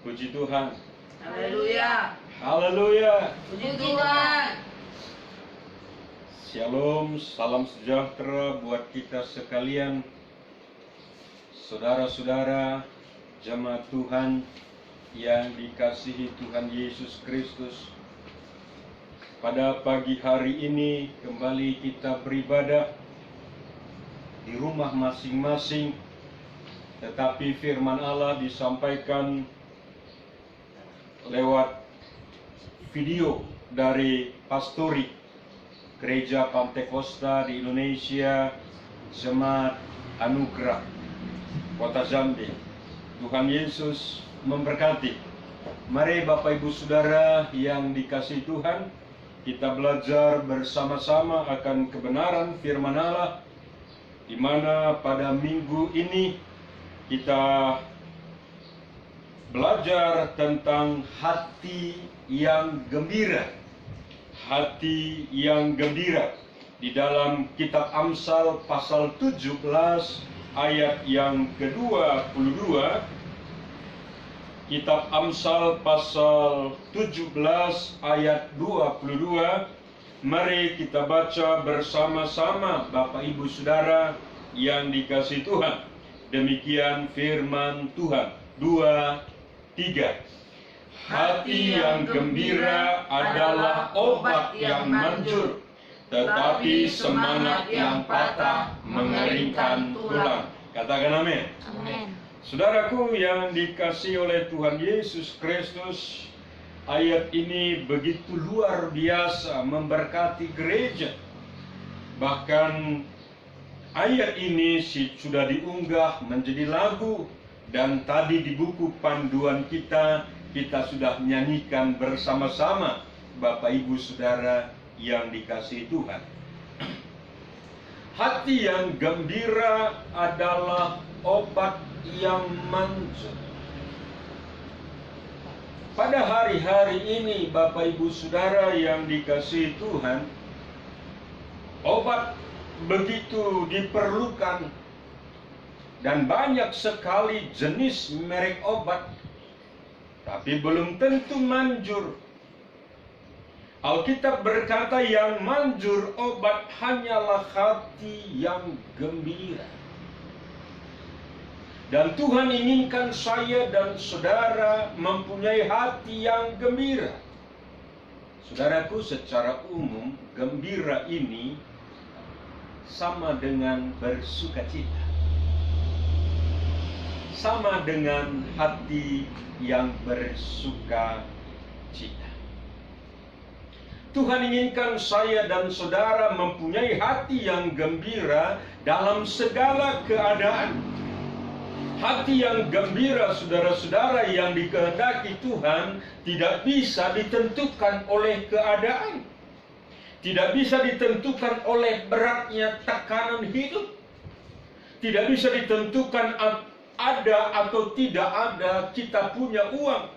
Puji Tuhan. Haleluya. Haleluya. Puji Tuhan. Shalom, salam sejahtera buat kita sekalian. Saudara-saudara, jemaat Tuhan yang dikasihi Tuhan Yesus Kristus. Pada pagi hari ini kembali kita beribadah di rumah masing-masing, tetapi firman Allah disampaikan lewat video dari pastori Gereja Pantekosta di Indonesia, Jemaat Anugerah, Kota Jambi. Tuhan Yesus memberkati. Mari Bapak Ibu Saudara yang dikasihi Tuhan, kita belajar bersama-sama akan kebenaran firman Allah, di mana pada minggu ini kita belajar tentang hati yang gembira. Hati yang gembira di dalam kitab Amsal pasal 17 ayat yang ke-22. Kitab Amsal pasal 17 ayat 22. Mari kita baca bersama-sama Bapak Ibu Saudara yang dikasihi Tuhan. Demikian firman Tuhan. 2, 3. Hati yang gembira adalah obat yang manjur, tetapi semangat yang patah mengeringkan tulang. Katakan amin. Amin. Saudaraku yang dikasihi oleh Tuhan Yesus Kristus, ayat ini begitu luar biasa memberkati gereja. Bahkan ayat ini sudah diunggah menjadi lagu, dan tadi di buku panduan kita sudah menyanyikan bersama-sama Bapak Ibu Saudara yang dikasihi Tuhan. Hati yang gembira adalah obat yang manjur. Pada hari-hari ini Bapak Ibu Saudara yang dikasihi Tuhan, obat begitu diperlukan, dan banyak sekali jenis merek obat, tapi belum tentu manjur. Alkitab berkata yang manjur obat hanyalah hati yang gembira. Dan Tuhan inginkan saya dan saudara mempunyai hati yang gembira. Saudaraku, secara umum gembira ini sama dengan bersukacita, sama dengan hati yang bersuka cita. Tuhan inginkan saya dan saudara mempunyai hati yang gembira dalam segala keadaan. Hati yang gembira, saudara-saudara yang dikehendaki Tuhan, tidak bisa ditentukan oleh keadaan. Tidak bisa ditentukan oleh beratnya tekanan hidup. Tidak bisa ditentukan ada atau tidak ada kita punya uang.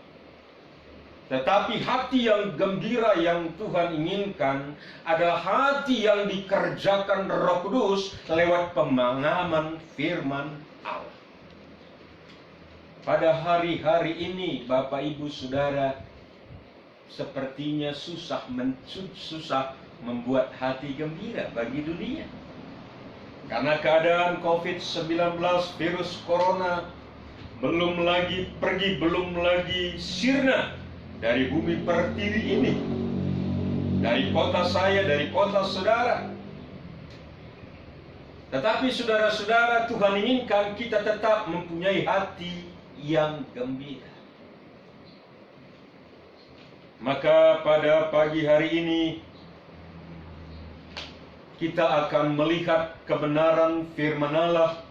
Tetapi hati yang gembira yang Tuhan inginkan adalah hati yang dikerjakan Roh Kudus lewat pemahaman firman Allah. Pada hari-hari ini Bapak Ibu Saudara, sepertinya susah membuat hati gembira bagi dunia. Karena keadaan COVID-19, virus corona belum lagi pergi, belum lagi sirna dari bumi pertiwi ini, dari kota saya, dari kota saudara. Tetapi saudara-saudara, Tuhan inginkan kita tetap mempunyai hati yang gembira. Maka pada pagi hari ini kita akan melihat kebenaran firman Allah,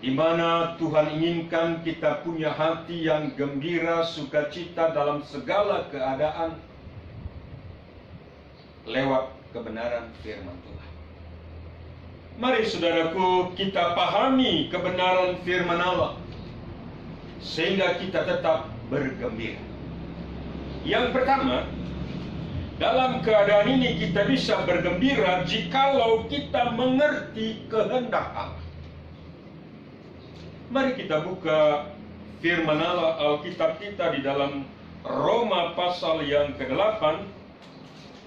di mana Tuhan inginkan kita punya hati yang gembira, sukacita dalam segala keadaan lewat kebenaran firman Tuhan. Mari saudaraku, kita pahami kebenaran firman Allah sehingga kita tetap bergembira. Yang pertama, dalam keadaan ini kita bisa bergembira jikalau kita mengerti kehendak Allah. Mari kita buka firman Allah Alkitab kita di dalam Roma pasal yang ke-8,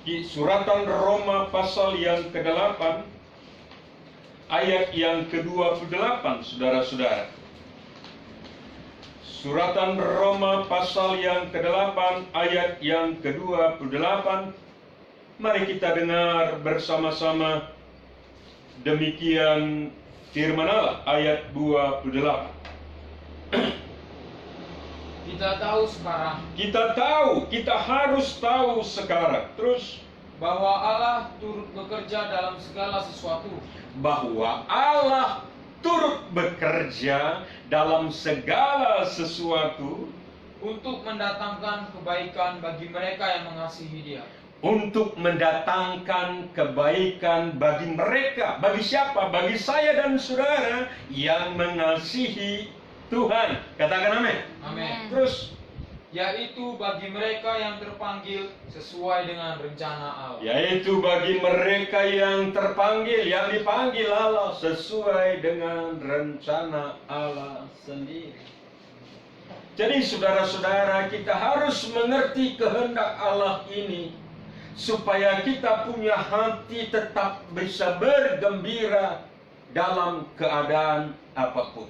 di suratan Roma pasal yang ke-8 ayat yang ke-28, saudara-saudara. Suratan Roma pasal yang ke-8 ayat yang ke-28. Mari kita dengar bersama-sama demikian firman Allah ayat 28. Kita harus tahu sekarang. Terus, bahwa Allah turut bekerja dalam segala sesuatu. Bahwa Allah turut bekerja dalam segala sesuatu untuk mendatangkan kebaikan bagi mereka yang mengasihi Dia. Untuk mendatangkan kebaikan bagi mereka. Bagi siapa? Bagi saya dan saudara yang mengasihi Tuhan. Katakan amin. Amin. Terus, yaitu bagi mereka yang terpanggil sesuai dengan rencana Allah. yaitu bagi mereka yang terpanggil, yang dipanggil Allah sesuai dengan rencana Allah sendiri. Jadi saudara-saudara, kita harus mengerti kehendak Allah ini supaya kita punya hati tetap bisa bergembira dalam keadaan apapun.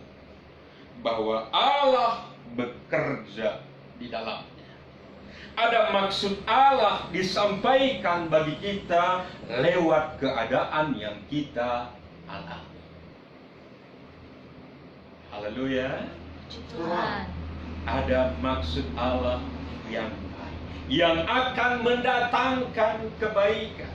Bahwa Allah bekerja di dalamnya. Ada maksud Allah disampaikan bagi kita lewat keadaan yang kita alami. Haleluya. Tuhan. Ada maksud Allah yang baik, yang akan mendatangkan kebaikan.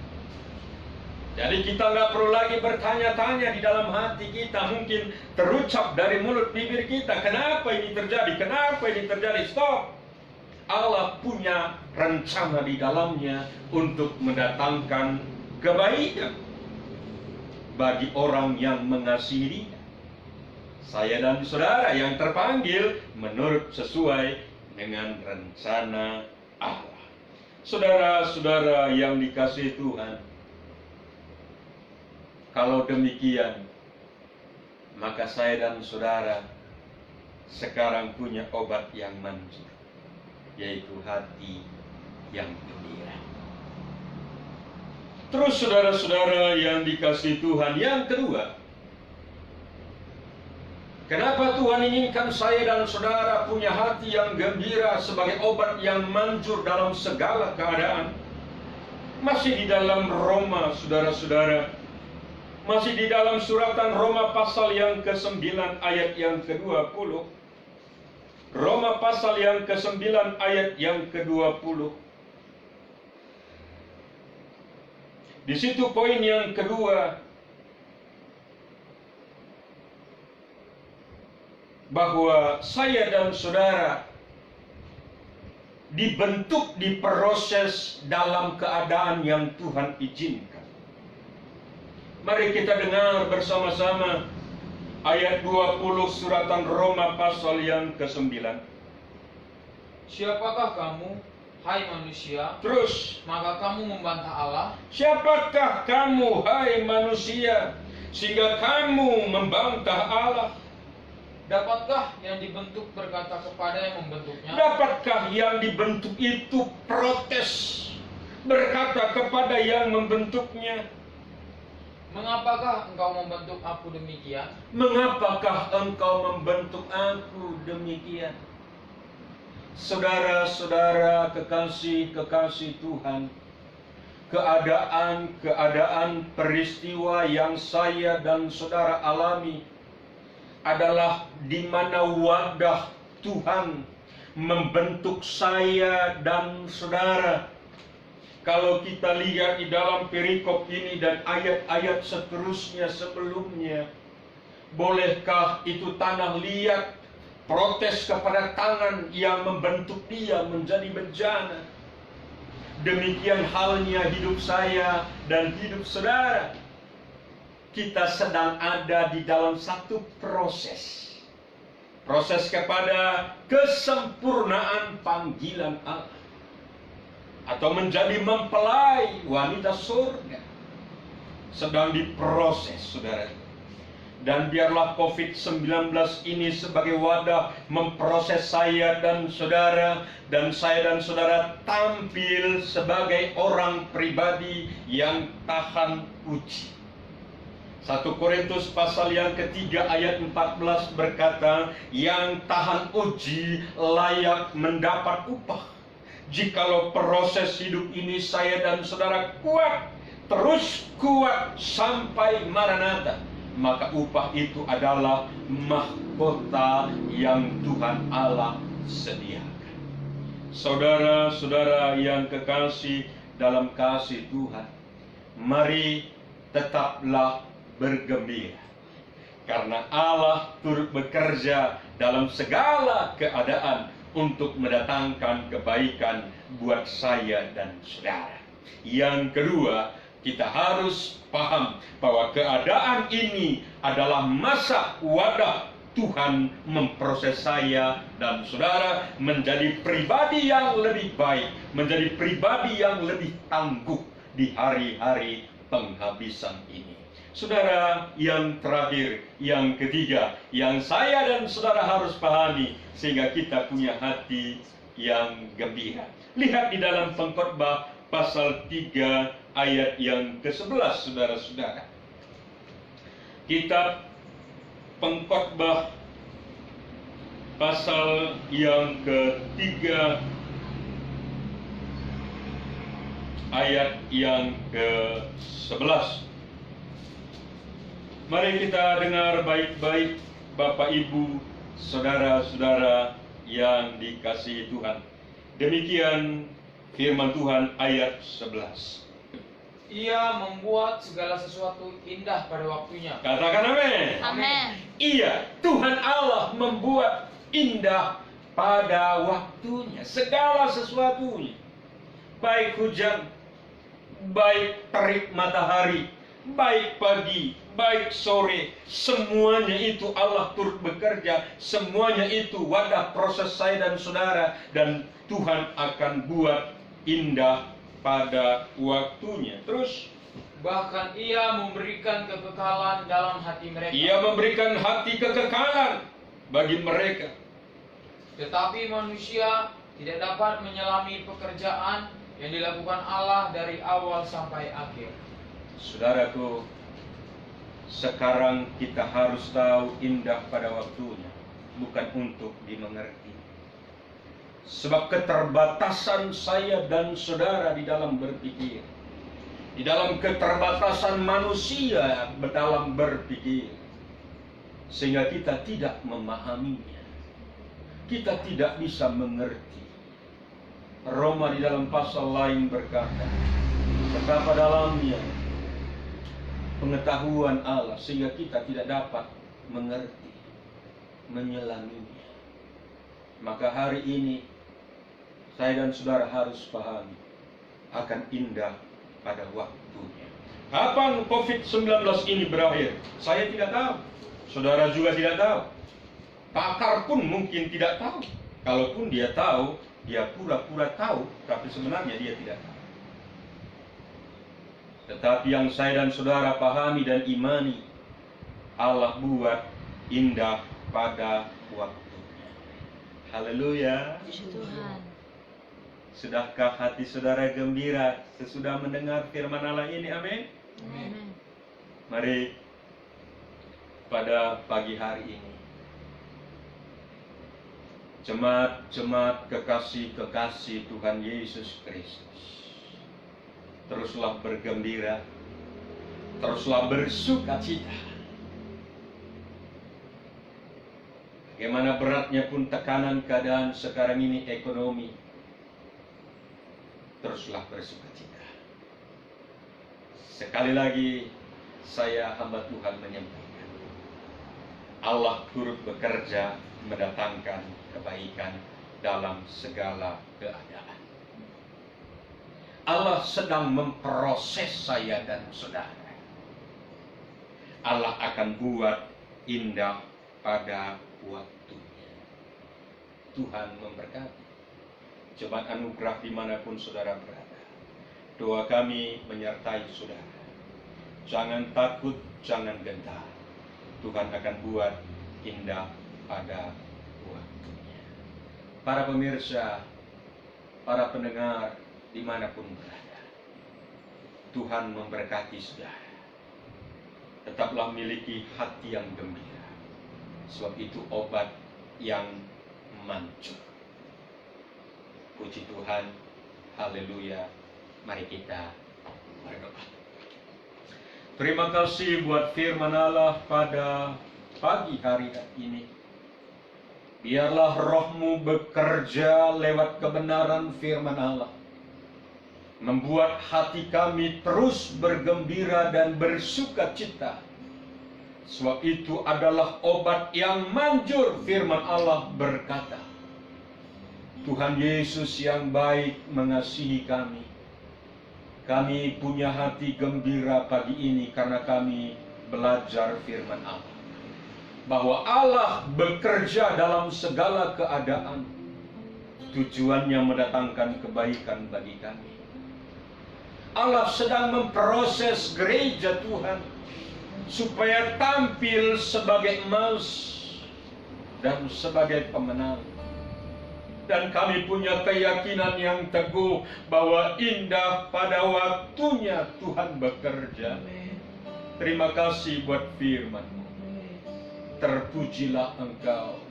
Jadi kita nggak perlu lagi bertanya-tanya di dalam hati kita. Mungkin terucap dari mulut bibir kita, kenapa ini terjadi? Kenapa ini terjadi? Stop. Allah punya rencana di dalamnya untuk mendatangkan kebaikan bagi orang yang mengasihi Dia. Saya dan saudara yang terpanggil menurut sesuai dengan rencana Allah. Saudara-saudara yang dikasihi Tuhan, kalau demikian, maka saya dan saudara sekarang punya obat yang manjur, yaitu hati yang gembira. Terus saudara-saudara yang dikasihi Tuhan, yang kedua, kenapa Tuhan inginkan saya dan saudara punya hati yang gembira sebagai obat yang manjur dalam segala keadaan? Masih di dalam Roma, saudara-saudara. Masih di dalam suratan Roma pasal yang ke-9 ayat yang ke-20. Roma pasal yang ke-9 ayat yang ke-20. Di situ poin yang kedua, bahwa saya dan saudara dibentuk, diproses dalam keadaan yang Tuhan izinkan. Mari kita dengar bersama-sama ayat 20 suratan Roma pasal yang ke-9. Siapakah kamu, hai manusia? Terus, Maka kamu membantah Allah? siapakah kamu, hai manusia, sehingga kamu membantah Allah? Dapatkah yang dibentuk berkata kepada yang membentuknya? Dapatkah yang dibentuk itu protes, berkata kepada yang membentuknya? Mengapakah engkau membentuk aku demikian? Mengapakah engkau membentuk aku demikian? Saudara-saudara kekasih-kekasih Tuhan, keadaan peristiwa yang saya dan saudara alami adalah di mana wadah Tuhan membentuk saya dan saudara. Kalau kita lihat di dalam perikop ini dan ayat-ayat seterusnya sebelumnya, bolehkah itu tanah liat protes kepada tangan yang membentuk dia menjadi bejana? Demikian halnya hidup saya dan hidup saudara. Kita sedang ada di dalam satu proses. Proses kepada kesempurnaan panggilan Allah. Atau menjadi mempelai wanita surga. Sedang diproses, saudara. Dan biarlah COVID-19 ini sebagai wadah memproses saya dan saudara tampil sebagai orang pribadi yang tahan uji. 1 Korintus pasal yang ketiga ayat 14 berkata, yang tahan uji layak mendapat upah. Jikalau proses hidup ini saya dan saudara kuat, terus kuat sampai Maranatha, maka upah itu adalah mahkota yang Tuhan Allah sediakan. Saudara-saudara yang kekasih dalam kasih Tuhan, mari tetaplah bergembira, karena Allah turut bekerja dalam segala keadaan untuk mendatangkan kebaikan buat saya dan saudara. Yang kedua, kita harus paham bahwa keadaan ini adalah masa wadah Tuhan memproses saya dan saudara menjadi pribadi yang lebih baik, menjadi pribadi yang lebih tangguh di hari-hari penghabisan ini. Saudara, yang terakhir, yang ketiga, yang saya dan saudara harus pahami sehingga kita punya hati yang gembira. Lihat di dalam Pengkhotbah pasal 3 ayat yang ke-11, saudara-saudara. Kitab Pengkhotbah pasal yang ke-3 ayat yang ke-11. Mari kita dengar baik-baik, Bapak Ibu, saudara-saudara yang dikasihi Tuhan. Demikian firman Tuhan ayat 11. Ia membuat segala sesuatu indah pada waktunya. Katakan amin. Amin. Iya, Tuhan Allah membuat indah pada waktunya segala sesuatunya. Baik hujan, baik terik matahari, baik pagi, baik sore, semuanya itu Allah turut bekerja. Semuanya itu wadah proses saya dan saudara, dan Tuhan akan buat indah pada waktunya. Terus, Bahkan ia memberikan kekekalan dalam hati mereka. Ia memberikan hati kekekalan bagi mereka. Tetapi manusia tidak dapat menyelami pekerjaan yang dilakukan Allah dari awal sampai akhir. Saudaraku, sekarang kita harus tahu indah pada waktunya, bukan untuk dimengerti. Sebab keterbatasan saya dan saudara di dalam berpikir, di dalam keterbatasan manusia dalam berpikir, sehingga kita tidak memahaminya, kita tidak bisa mengerti. Roma di dalam pasal lain berkata, betapa dalamnya pengetahuan Allah sehingga kita tidak dapat mengerti, menyelaminya. Maka hari ini saya dan saudara harus pahami akan indah pada waktunya. Kapan COVID-19 ini berakhir? Saya tidak tahu. Saudara juga tidak tahu. Pakar pun mungkin tidak tahu. Kalaupun dia tahu, dia pura-pura tahu, tapi sebenarnya dia tidak tahu. Tetapi yang saya dan saudara pahami dan imani, Allah buat indah pada waktunya. Haleluya. Puji Tuhan. Sudahkah hati saudara gembira sesudah mendengar firman Allah ini? Amin. Amin. Mari pada pagi hari ini, jemaat-jemaat kekasih-kekasih Tuhan Yesus Kristus, teruslah bergembira, teruslah bersukacita. Bagaimana beratnya pun tekanan keadaan sekarang ini ekonomi, teruslah bersukacita. Sekali lagi saya hamba Tuhan menyampaikan, Allah turut bekerja mendatangkan kebaikan dalam segala keadaan. Allah sedang memproses saya dan saudara. Allah akan buat indah pada waktunya. Tuhan memberkati. Jemaat anugerah dimanapun saudara berada, doa kami menyertai saudara. Jangan takut, jangan gentar. Tuhan akan buat indah pada waktunya. Para pemirsa, para pendengar dimanapun berada, Tuhan memberkati saudara. Tetaplah miliki hati yang gembira, sebab itu obat yang manjur. Puji Tuhan, haleluya. Mari kita berdoa. Terima kasih buat firman Allah pada pagi hari ini. Biarlah roh-Mu bekerja lewat kebenaran firman Allah, membuat hati kami terus bergembira dan bersuka cita. Sebab itu adalah obat yang manjur. Firman Allah berkata, Tuhan Yesus yang baik mengasihi kami. Kami punya hati gembira pagi ini karena kami belajar firman Allah, bahwa Allah bekerja dalam segala keadaan. Tujuannya mendatangkan kebaikan bagi kami. Allah sedang memproses gereja Tuhan supaya tampil sebagai emas dan sebagai pemenang. Dan kami punya keyakinan yang teguh bahwa indah pada waktunya Tuhan bekerja. Terima kasih buat firman-Mu. Terpujilah Engkau,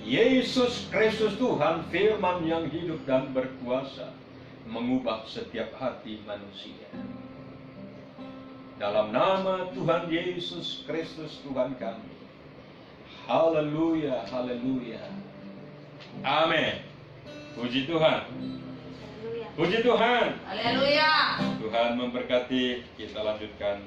Yesus Kristus Tuhan, firman yang hidup dan berkuasa, mengubah setiap hati manusia. Dalam nama Tuhan Yesus Kristus Tuhan kami. Haleluya, haleluya. Amin. Puji Tuhan. Puji Tuhan. Haleluya. Tuhan memberkati. Kita lanjutkan